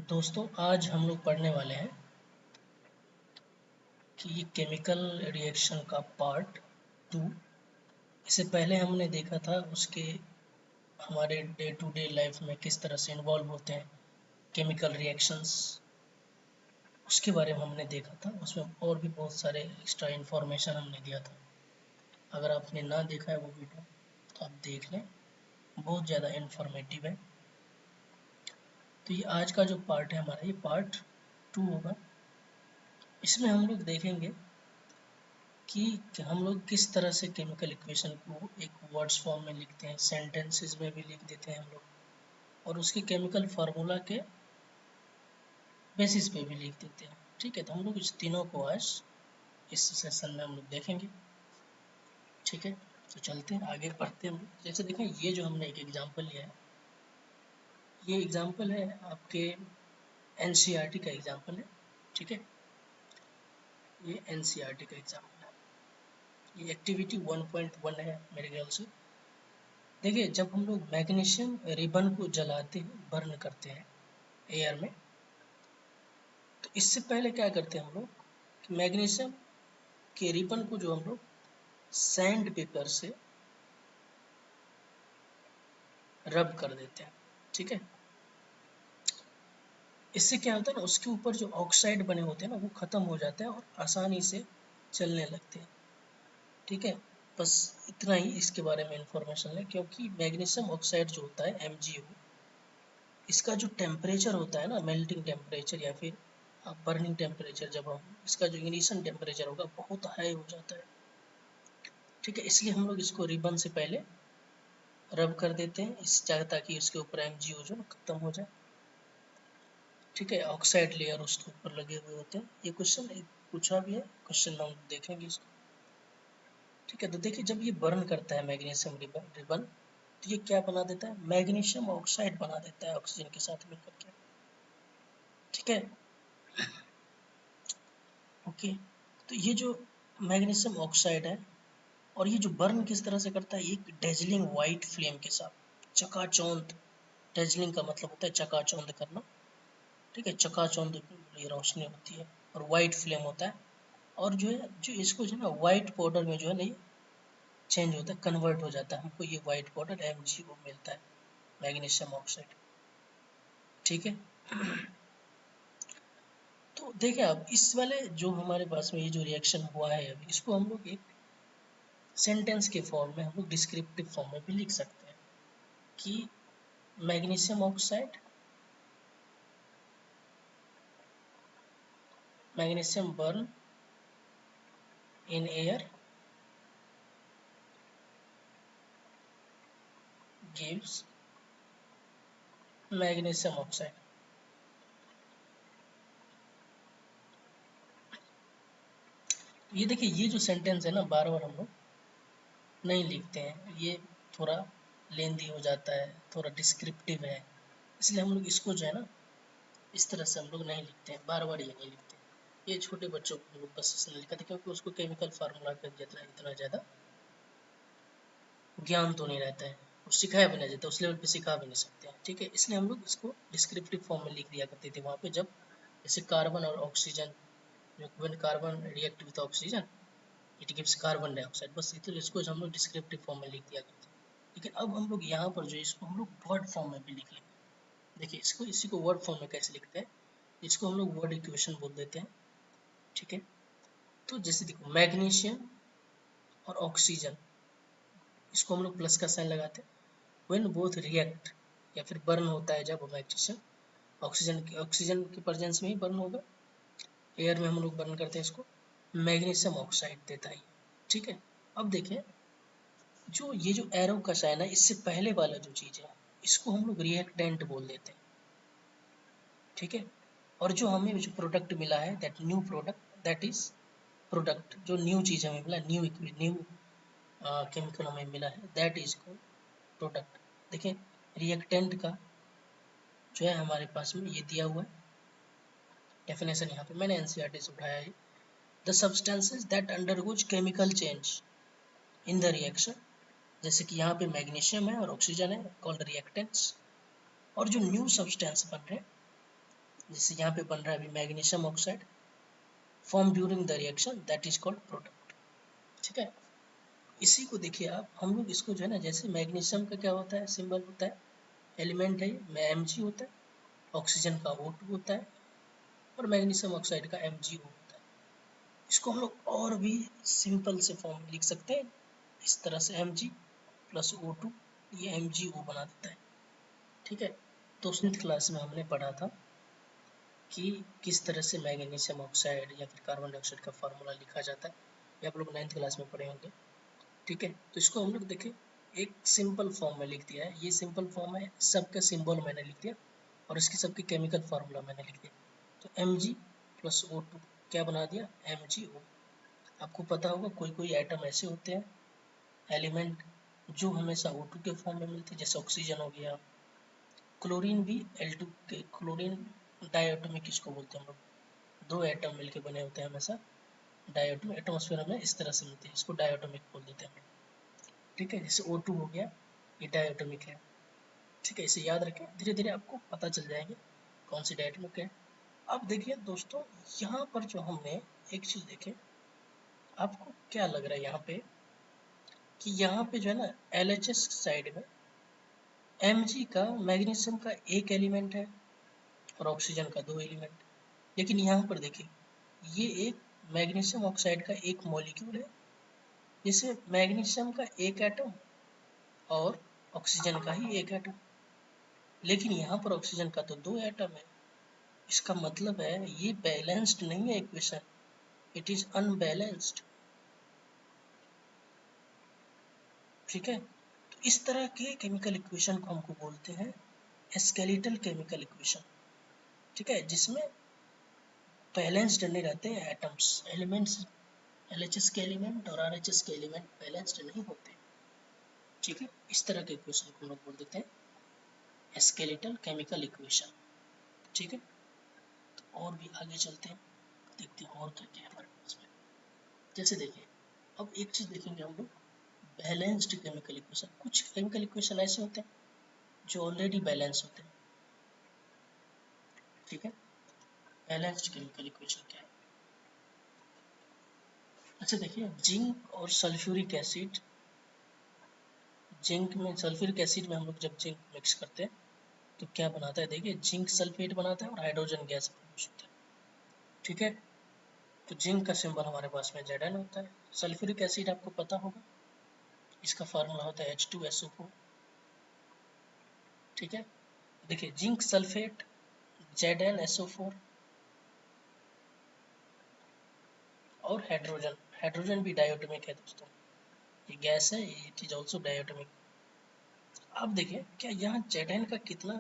दोस्तों आज हम लोग पढ़ने वाले हैं कि ये केमिकल रिएक्शन का पार्ट 2। इससे पहले हमने देखा था उसके हमारे डे टू डे लाइफ में किस तरह से इन्वॉल्व होते हैं केमिकल रिएक्शंस, उसके बारे में हमने देखा था। उसमें और भी बहुत सारे एक्स्ट्रा इन्फॉर्मेशन हमने दिया था। अगर आपने ना देखा है वो वीडियो तो आप देख लें, बहुत ज़्यादा इन्फॉर्मेटिव है। तो ये आज का जो पार्ट है हमारा, ये पार्ट 2 होगा। इसमें हम लोग देखेंगे कि हम लोग किस तरह से केमिकल इक्वेशन को एक वर्ड्स फॉर्म में लिखते हैं, सेंटेंसेस में भी लिख देते हैं हम लोग, और उसके केमिकल फार्मूला के बेसिस पे भी लिख देते हैं। ठीक है, तो हम लोग इस तीनों को आज इस सेशन में हम लोग देखेंगे। ठीक है, तो चलते हैं आगे बढ़ते हैं। जैसे देखें, ये जो हमने एक एग्जाम्पल लिया है, ये एग्जाम्पल है आपके एनसीईआरटी का एग्जाम्पल है। ठीक है, ये एनसीईआरटी का एग्जाम्पल है। ये एक्टिविटी 1.1 है मेरे ख्याल से। देखिए, जब हम लोग मैग्नीशियम रिबन को जलाते हैं, बर्न करते हैं एयर में, तो इससे पहले क्या करते हैं हम लोग कि मैग्नीशियम के रिबन को जो हम लोग सैंड पेपर से रब कर देते हैं। ठीक है, इससे क्या होता है ना, उसके ऊपर जो ऑक्साइड बने होते हैं ना, वो खत्म हो जाते हैं और आसानी से चलने लगते हैं। ठीक है, बस इतना ही इसके बारे में इंफॉर्मेशन है, क्योंकि मैग्नीशियम ऑक्साइड जो होता है MgO, इसका जो टेम्परेचर होता है ना, मेल्टिंग टेम्परेचर या फिर बर्निंग टेम्परेचर, जब हम इसका जो इग्निशन टेम्परेचर होगा बहुत हाई हो जाता है। ठीक है, इसलिए हम लोग इसको रिबन से पहले रब कर देते हैं, इस ताकि उसके ऊपर MgO जो खत्म हो जाए। ठीक है, ऑक्साइड लेयर उसके ऊपर लगे हुए होते हैं। ये क्वेश्चन पूछा भी है, क्वेश्चन में हम देखेंगे इसको। ठीक है, तो देखिए, जब ये बर्न करता है मैग्नीशियम रिबन, तो ये क्या बना देता है, मैग्नीशियम ऑक्साइड बना देता है ऑक्सीजन के साथ मिलकर के। ठीक है, ओके। तो ये जो मैग्नीशियम ऑक्साइड है, और ये जो बर्न किस तरह से करता है, एक डेजलिंग वाइट फ्लेम के साथ, चकाचौंध। डेजलिंग का मतलब होता है चकाचौंध करना। ठीक है, चकाचौंध ये रोशनी होती है और वाइट फ्लेम होता है, और जो है, जो इसको जो है ना, वाइट पाउडर में जो है ना, ये चेंज होता है, कन्वर्ट हो जाता है। हमको ये वाइट पाउडर MgO मिलता है, मैग्नीशियम ऑक्साइड। ठीक है, तो देखिए, अब इस वाले जो हमारे पास में ये जो रिएक्शन हुआ है, अभी इसको हम लोग एक सेंटेंस के फॉर्म में, हम लोग डिस्क्रिप्टिव फॉर्म में भी लिख सकते हैं कि magnesium oxide, magnesium burn in air gives magnesium oxide. ये देखिए, ये जो सेंटेंस है ना, बार बार हम लोग नहीं लिखते हैं, ये थोड़ा लेंदी हो जाता है, थोड़ा डिस्क्रिप्टिव है, इसलिए हम लोग इसको जो है ना, इस तरह से हम लोग नहीं लिखते हैं, बार बार ये नहीं लिखते हैं। ये छोटे बच्चों को हम लोग बस इसलिए लिखते हैं क्योंकि उसको केमिकल फार्मूला का इतना ज़्यादा ज्ञान तो नहीं रहता है, और सिखाया भी नहीं जाता, उस लेवल पे सिखा भी नहीं सकते हैं। ठीक है, इसलिए हम लोग इसको डिस्क्रिप्टिव फॉर्म में लिख दिया करते थे वहाँ पे, जब जैसे कार्बन और oxygen, when carbon react with oxygen it gives carbon dioxide, बस इतना, इसको हम लोग डिस्क्रिप्टिव फॉर्म में लिख दिया करते हैं। लेकिन अब हम लोग यहाँ पर जो इसको हम लोग वर्ड फॉर्म में भी लिख लेंगे। देखिए, इसको इसी को वर्ड फॉर्म में कैसे लिखते हैं, इसको हम लोग वर्ड इक्वेशन बोल देते हैं। ठीक है, तो जैसे देखो, मैग्नीशियम और ऑक्सीजन, इसको हम लोग प्लस का साइन लगाते हैं। व्हेन बोथ रिएक्ट, या फिर बर्न होता है जब मैग्नीशियम, ऑक्सीजन की प्रेजेंस में ही बर्न होगा, एयर में हम लोग बर्न करते हैं इसको, मैग्नीशियम ऑक्साइड देता है। ठीक है, अब देखिए, जो ये जो एरो का साइन है, इससे पहले वाला जो चीज़ है, इसको हम लोग रिएक्टेंट बोल देते हैं। ठीक है, और जो हमें जो प्रोडक्ट मिला है, that new product, that is product, जो न्यू चीज़ हमें मिला, न्यू केमिकल हमें मिला है, दैट इज कॉल्ड प्रोडक्ट। देखिए, रिएक्टेंट का जो है हमारे पास में ये दिया हुआ है डेफिनेशन, यहाँ पे मैंने एनसीईआरटी से उठाया है। The substances that undergoes chemical change in the reaction, जैसे कि यहाँ पे मैग्नीशियम है और ऑक्सीजन है, कॉल्ड रिएक्टेंट्स। और जो न्यू सब्सटेंस बन रहे हैं, जैसे यहाँ पे बन रहा है अभी magnesium oxide form during the reaction that is called product. ठीक है, इसी को देखिए आप, हम लोग इसको जो है ना, जैसे मैग्नीशियम का क्या होता है, सिंबल होता है, एलिमेंट है ये Mg होता है, ऑक्सीजन का O2 होता है और मैग्नीशियम ऑक्साइड का MgO होता है। इसको हम लोग और भी सिंपल से फॉर्म में लिख सकते हैं, इस तरह से Mg प्लस O2 ये MgO बना देता है। ठीक है, तो 9th क्लास में हमने पढ़ा था कि किस तरह से मैग्नीशियम ऑक्साइड या फिर कार्बन डाइऑक्साइड का फार्मूला लिखा जाता है, ये आप लोग 9th क्लास में पढ़े होंगे। ठीक है, तो इसको हम लोग देखें एक सिंपल फॉर्म में लिख दिया है, ये सिंपल फॉर्म है, सबका सिंबल मैंने लिख दिया और इसकी सबकी केमिकल फार्मूला मैंने लिख दिया। तो Mg प्लस O2 क्या बना दिया, MgO। आपको पता होगा कोई कोई आइटम ऐसे होते हैं एलिमेंट जो हमेशा O2 के फॉर्म में मिलते हैं, जैसे ऑक्सीजन हो गया, क्लोरीन भी L2 के, क्लोरीन डायटोमिक किसको बोलते हैं हम लोग, दो एटम मिलके बने होते हैं हमेशा, डायटोमिक, एटमॉस्फेयर में इस तरह से मिलते हैं, इसको डायटोमिक बोल देते हैं। ठीक है, जैसे O2 हो गया ये डायटोमिक है। ठीक है, इसे याद रखें, धीरे धीरे आपको पता चल जाएंगे कौन सी डायटोमिक है। अब देखिए दोस्तों, यहाँ पर जो हमने एक चीज देखे, आपको क्या लग रहा है यहाँ पे कि यहाँ पे जो है ना LHS साइड में Mg का, मैग्नीशियम का एक एलिमेंट है और ऑक्सीजन का दो एलिमेंट, लेकिन यहाँ पर देखिए ये एक मैग्नीशियम ऑक्साइड का एक मॉलिक्यूल है, जिसे मैग्नीशियम का एक एटम और ऑक्सीजन का ही एक एटम, लेकिन यहाँ पर ऑक्सीजन का तो दो एटम है। इसका मतलब है ये बैलेंस्ड नहीं है इक्वेशन, इट इज अनबैलेंस्ड। ठीक है, तो इस तरह के केमिकल इक्वेशन को हमको बोलते हैं स्केलेटल केमिकल इक्वेशन। ठीक है, जिसमें बैलेंस्ड नहीं रहते हैं एटम्स, एलिमेंट्स, LHS के एलिमेंट और RHS के एलिमेंट बैलेंस्ड नहीं होते। ठीक है, इस तरह के इक्वेशन को हम लोग बोल देते हैं स्केलेटल केमिकल इक्वेशन। ठीक है, तो और भी आगे चलते हैं, देखते हैं और क्या क्या है हमारे पास में। जैसे देखिए, अब एक चीज देखेंगे हम लोग, बैलेंस्ड केमिकल इक्वेशन। कुछ केमिकल इक्वेशन ऐसे होते हैं जो ऑलरेडी बैलेंस होते हैं। ठीक है, बैलेंस्ड केमिकल इक्वेशन क्या है, अच्छा देखिए, जिंक और सल्फ्यूरिक एसिड, जिंक में सल्फ्यूरिक एसिड में हम लोग जब जिंक मिक्स करते हैं तो क्या बनाता है, देखिए जिंक सल्फेट बनाता है और हाइड्रोजन गैस प्रोड्यूस होता है। ठीक है, तो जिंक का सिंबल हमारे पास में Zn होता है। सल्फ्यूरिक एसिड आपको पता होगा, इसका फार्मूला होता है H2SO4। ठीक है, देखिए जिंक सल्फेट ZnSO4 और हाइड्रोजन, हाइड्रोजन भी डायोटोमिक है दोस्तों, ये गैस है, इट इज ऑल्सो डायोटोमिक। अब देखिए क्या यहाँ Zn का कितना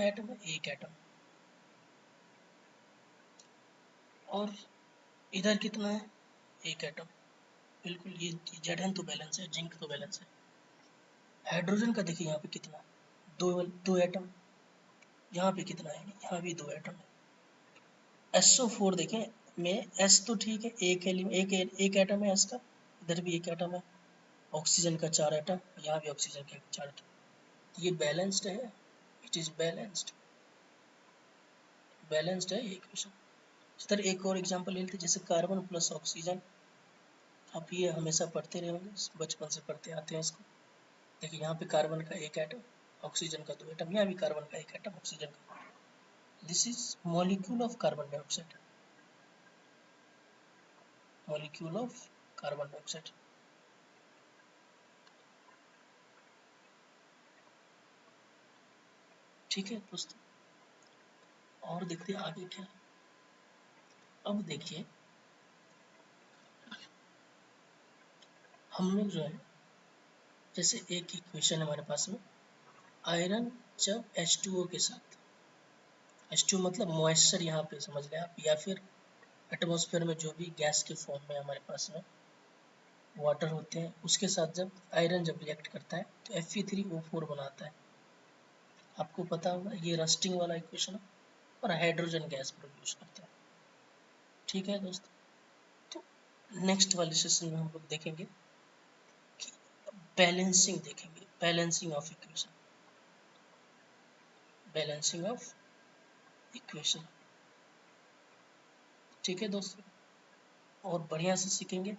एटम है, एक एटम, और इधर कितना है, एक एटम। बिल्कुल, ये Zn तो बैलेंस है, जिंक तो बैलेंस है। हाइड्रोजन का देखिए यहाँ पे कितना, दो दो एटम, यहाँ पे कितना है, यहाँ भी दो एटम है। SO4 देखें में S तो ठीक है, एक एटम है S का, इधर भी एक एटम है। ऑक्सीजन का चार एटम, यहाँ भी ऑक्सीजन के चार एटम, ये बैलेंस्ड है, इट इज बैलेंस्ड, बैलेंस्ड है ये इक्वेशन। इस तरह एक और एग्जांपल ले लेते हैं, जैसे कार्बन प्लस ऑक्सीजन, आप ये हमेशा पढ़ते रहे होंगे, बचपन से पढ़ते आते हैं इसको। देखिए यहाँ पे कार्बन का एक एटम, ऑक्सीजन का दो एटम, यहाँ भी कार्बन का एक एटम, ऑक्सीजन का, this is molecule of carbon dioxide, molecule of carbon dioxide. ठीक है दोस्तों, और देखते हैं आगे क्या। अब देखिए हम लोग जो है, जैसे एक इक्वेशन हमारे पास में, आयरन जब H2O के साथ, H2 मतलब मॉइस्चर यहाँ पे समझ लें आप, या फिर एटमॉस्फेयर में जो भी गैस के फॉर्म में हमारे पास में वाटर होते हैं, उसके साथ जब आयरन जब रिएक्ट करता है तो Fe3O4 बनाता है। आपको पता होगा ये रस्टिंग वाला इक्वेशन है, और हाइड्रोजन गैस प्रोड्यूस करता है। ठीक है दोस्तों, तो नेक्स्ट वाले सेशन में हम लोग देखेंगे कि बैलेंसिंग, देखेंगे balancing of equation, balancing of equation. ठीक है दोस्तों, और बढ़िया से सीखेंगे।